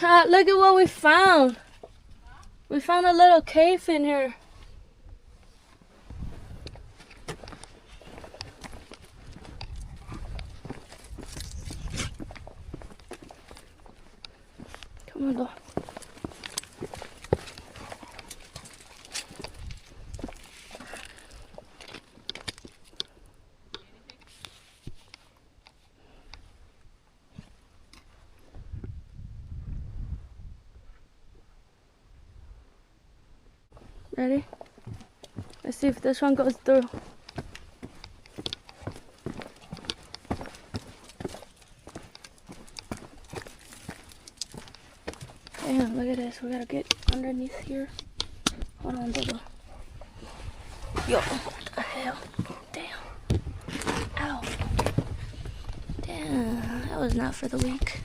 Look at what we found. We found a little cave in here. Come on, though. Ready? Let's see if this one goes through. Damn, look at this. We gotta get underneath here. Hold on, Bubba. Yo, what the hell? Damn. Ow. Damn, that was not for the weak.